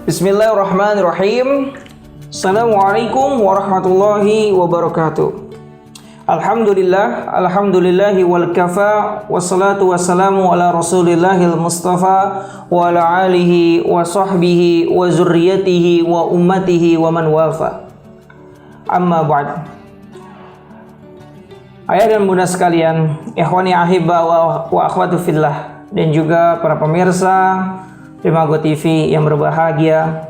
Bismillahirrahmanirrahim. Assalamualaikum warahmatullahi wabarakatuh. Alhamdulillahi wal kafa, wassalatu wassalamu ala rasulillahil mustafa wa ala alihi wa sahbihi wa zurriyatihi wa ummatihi wa man wafa. Amma ba'd. Ayah dan bunda sekalian, ikhwani ahibba wa akhwatu fillah, dan juga para pemirsa Primago TV yang berbahagia,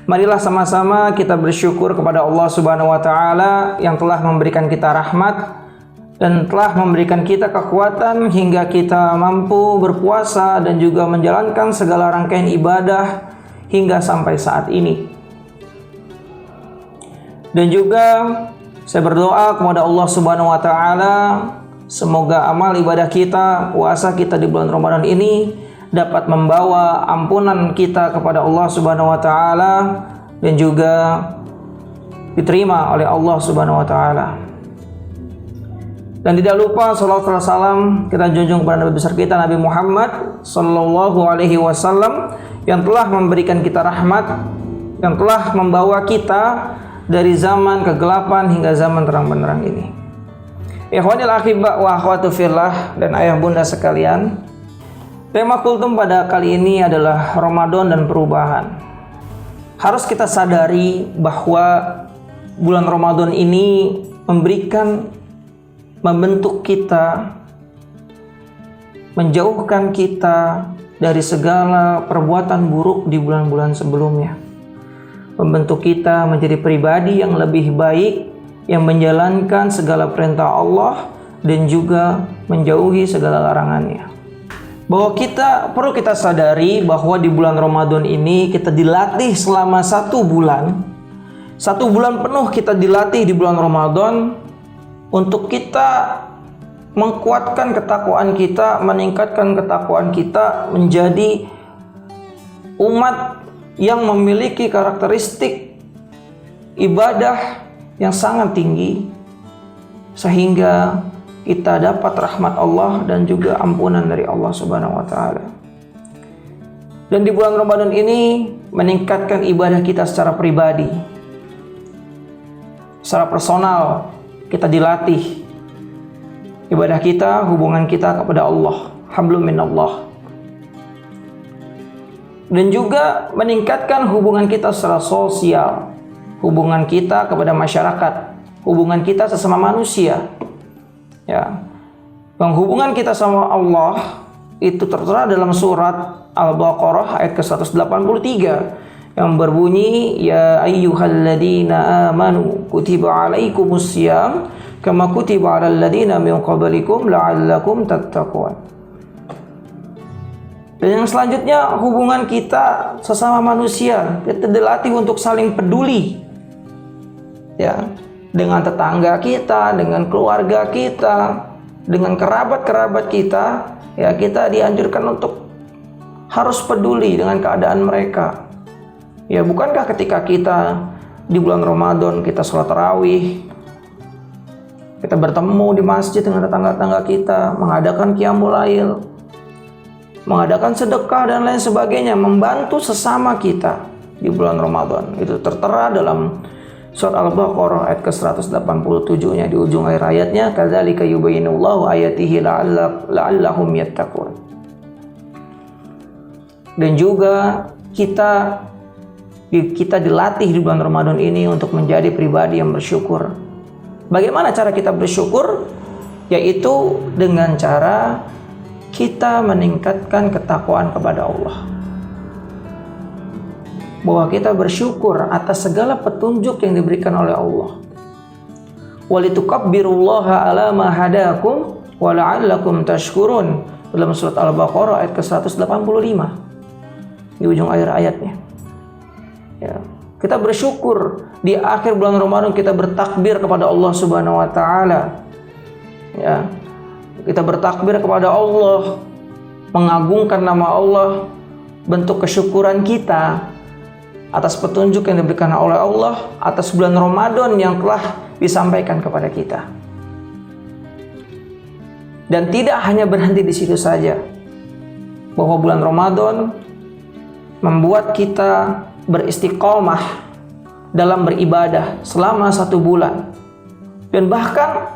marilah sama-sama kita bersyukur kepada Allah Subhanahu wa taala yang telah memberikan kita rahmat dan telah memberikan kita kekuatan hingga kita mampu berpuasa dan juga menjalankan segala rangkaian ibadah hingga sampai saat ini. Dan juga saya berdoa kepada Allah Subhanahu wa taala, semoga amal ibadah kita, puasa kita di bulan Ramadan ini dapat membawa ampunan kita kepada Allah Subhanahu wa taala dan juga diterima oleh Allah Subhanahu wa taala. Dan tidak lupa salawat dan salam kita junjung kepada Nabi besar kita Nabi Muhammad sallallahu alaihi wasallam yang telah memberikan kita rahmat, yang telah membawa kita dari zaman kegelapan hingga zaman terang benderang ini. Ikhwanil akhibba wa akhwatu fillah dan ayah bunda sekalian, tema kultum pada kali ini adalah Ramadan dan perubahan. Harus kita sadari bahwa bulan Ramadan ini membentuk kita, menjauhkan kita dari segala perbuatan buruk di bulan-bulan sebelumnya. Membentuk kita menjadi pribadi yang lebih baik, yang menjalankan segala perintah Allah dan juga menjauhi segala larangannya. Bahwa perlu kita sadari bahwa di bulan Ramadan ini kita dilatih selama 1 bulan. 1 bulan penuh kita dilatih di bulan Ramadan untuk kita menguatkan ketakwaan kita, meningkatkan ketakwaan kita menjadi umat yang memiliki karakteristik ibadah yang sangat tinggi sehingga kita dapat rahmat Allah dan juga ampunan dari Allah Subhanahu wa taala. Dan di bulan Ramadan ini meningkatkan ibadah kita secara pribadi. Secara personal kita dilatih ibadah kita, hubungan kita kepada Allah, hablum minallah. Dan juga meningkatkan hubungan kita secara sosial, hubungan kita kepada masyarakat, hubungan kita sesama manusia. Ya, penghubungan kita sama Allah itu tertera dalam surat Al-Baqarah ayat ke-183 yang berbunyi, ya ayyuhalladzina amanu kutiba alaikumussyam kama kutiba alal ladzina min qablikum la'allakum tattaqun. Dan yang selanjutnya hubungan kita sesama manusia, kita dilatih untuk saling peduli. Ya, dengan tetangga kita, dengan keluarga kita, dengan kerabat-kerabat kita, ya kita dianjurkan untuk harus peduli dengan keadaan mereka. Ya, bukankah ketika kita di bulan Ramadan kita sholat tarawih, kita bertemu di masjid dengan tetangga-tetangga kita, mengadakan qiyamul lail, mengadakan sedekah dan lain sebagainya, membantu sesama kita di bulan Ramadan. Itu tertera dalam surat Al-Baqarah ayat ke-187-nya di ujung akhir ayatnya, kadzalika yubayyinullahu ayatihi la'allahum yattaqun. Dan juga kita dilatih di bulan Ramadan ini untuk menjadi pribadi yang bersyukur. Bagaimana cara kita bersyukur? Yaitu dengan cara kita meningkatkan ketakwaan kepada Allah. Bahwa kita bersyukur atas segala petunjuk yang diberikan oleh Allah. Walitukabbirullaha ala ma hadakum wa la'allakum tashkurun, dalam surat Al-Baqarah ayat ke-185 di ujung akhir ayatnya. Ya, kita bersyukur di akhir bulan Ramadan, kita bertakbir kepada Allah Subhanahu wa taala. Ya, kita bertakbir kepada Allah, mengagungkan nama Allah, bentuk kesyukuran kita atas petunjuk yang diberikan oleh Allah, atas bulan Ramadan yang telah disampaikan kepada kita. Dan tidak hanya berhenti di situ saja, bahwa bulan Ramadan membuat kita beristiqomah dalam beribadah selama 1 bulan. Dan bahkan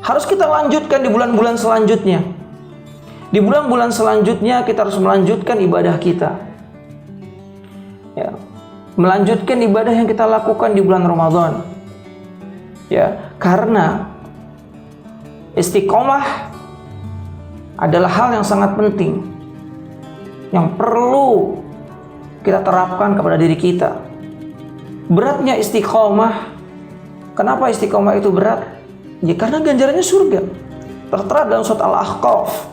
harus kita lanjutkan di bulan-bulan selanjutnya. Di bulan-bulan selanjutnya kita harus melanjutkan ibadah kita. Ya, melanjutkan ibadah yang kita lakukan di bulan Ramadan. Ya, karena istiqomah adalah hal yang sangat penting yang perlu kita terapkan kepada diri kita. Beratnya istiqomah. Kenapa istiqomah itu berat? Ya karena ganjarannya surga. Tertera dalam surat Al-Ahqaf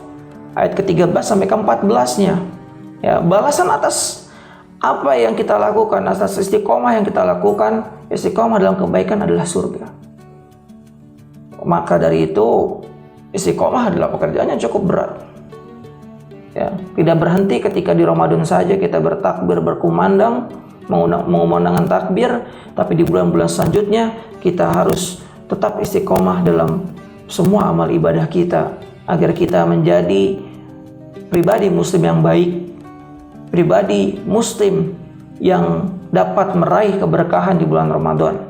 ayat ke-13 sampai ke-14-nya. Ya, balasan atas apa yang kita lakukan, atas istiqomah yang kita lakukan, istiqomah dalam kebaikan adalah surga. Maka dari itu, istiqomah adalah pekerjaan yang cukup berat. Ya, tidak berhenti ketika di Ramadan saja kita bertakbir, berkumandang, mengumandangkan takbir, tapi di bulan-bulan selanjutnya kita harus tetap istiqomah dalam semua amal ibadah kita agar kita menjadi pribadi muslim yang baik, pribadi muslim yang dapat meraih keberkahan di bulan Ramadan.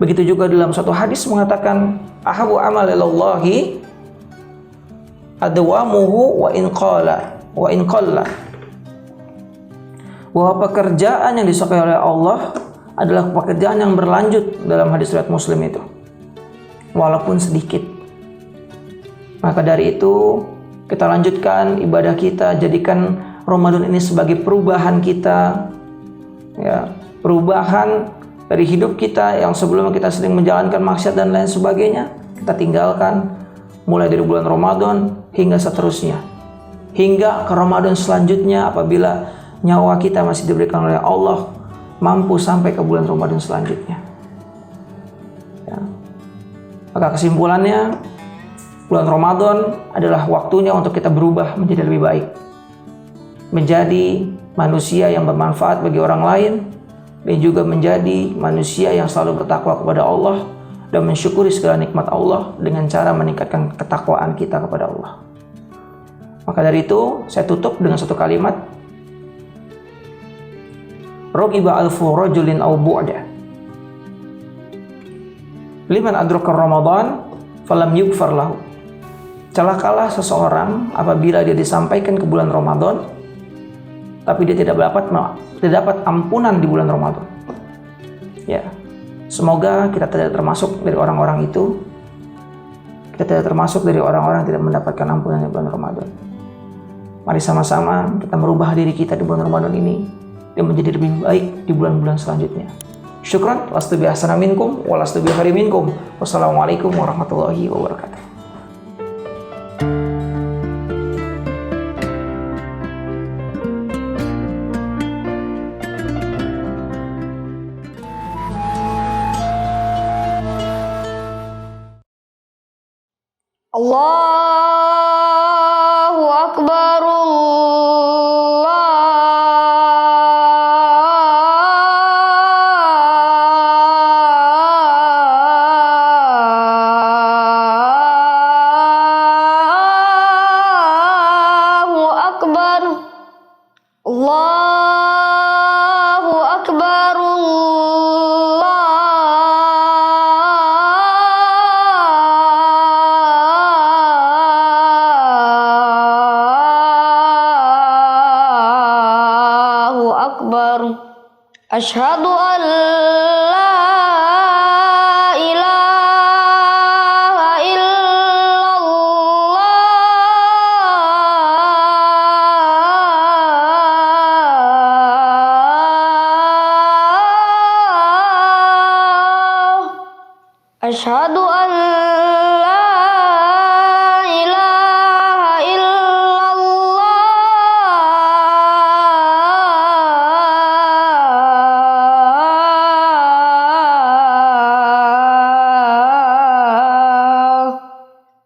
Begitu juga dalam satu hadis mengatakan, ahabu amal ilallahi adwamuhu wa in qalla. Bahwa pekerjaan yang disukai oleh Allah adalah pekerjaan yang berlanjut dalam hadis riwayat Muslim itu, walaupun sedikit. Maka dari itu kita lanjutkan ibadah kita, jadikan Ramadan ini sebagai perubahan kita, ya, perubahan dari hidup kita yang sebelumnya kita sering menjalankan maksiat dan lain sebagainya, kita tinggalkan mulai dari bulan Ramadan hingga seterusnya, hingga ke Ramadan selanjutnya apabila nyawa kita masih diberikan oleh Allah, mampu sampai ke bulan Ramadan selanjutnya. Ya. Maka kesimpulannya, bulan Ramadan adalah waktunya untuk kita berubah menjadi lebih baik, menjadi manusia yang bermanfaat bagi orang lain, dan juga menjadi manusia yang selalu bertakwa kepada Allah dan mensyukuri segala nikmat Allah dengan cara meningkatkan ketakwaan kita kepada Allah. Maka dari itu, saya tutup dengan satu kalimat, Rogiba alfu rajulin au bu'da liman adraka Ramadan falam yugfar lahu. Celakalah seseorang apabila dia disampaikan ke bulan Ramadan tapi dia tidak dapat ampunan di bulan Ramadan. Ya, semoga kita tidak termasuk dari orang-orang itu. Kita tidak termasuk dari orang-orang yang tidak mendapatkan ampunan di bulan Ramadan. Mari sama-sama kita merubah diri kita di bulan Ramadan ini dan menjadi lebih baik di bulan-bulan selanjutnya. Syukran, lastu bi ahsana minkum wa lastu bi khairin minkum. Wassalamualaikum warahmatullahi wabarakatuh. Allahu Akbar, Allahu Akbar, Allahu Akbar, Allahu Akbar. Asyhadu an la ilaha illallah. Asyhadu an la ilaha illallah.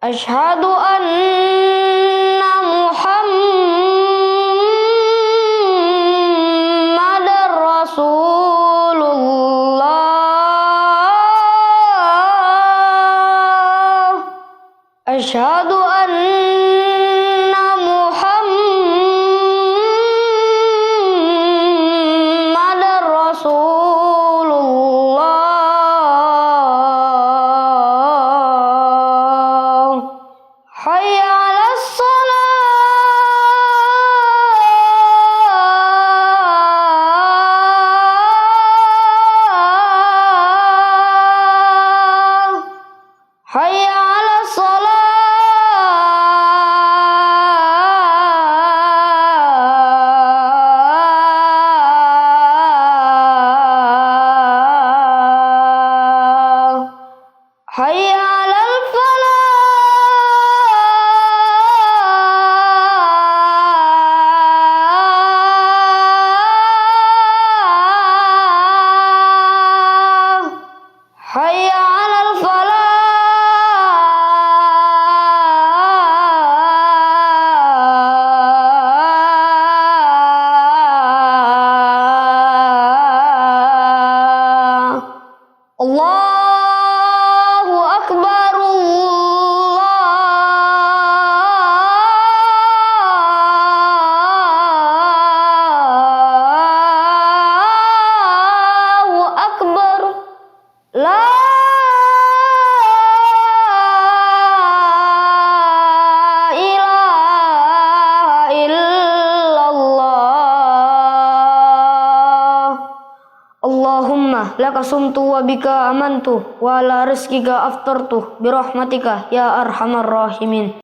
Asyhadu anna Muhammadar Rasulullah. Asyhadu anna Muhammadar hayya 'alas salah, hayya 'alal falah, hayya 'alal falah. Allahu Akbar, Allahu Akbar. La ilaha illallah. Allahumma laka sumtu wa bika amantu wa ala rizkika aftartu birahmatika ya arhamar rahimin.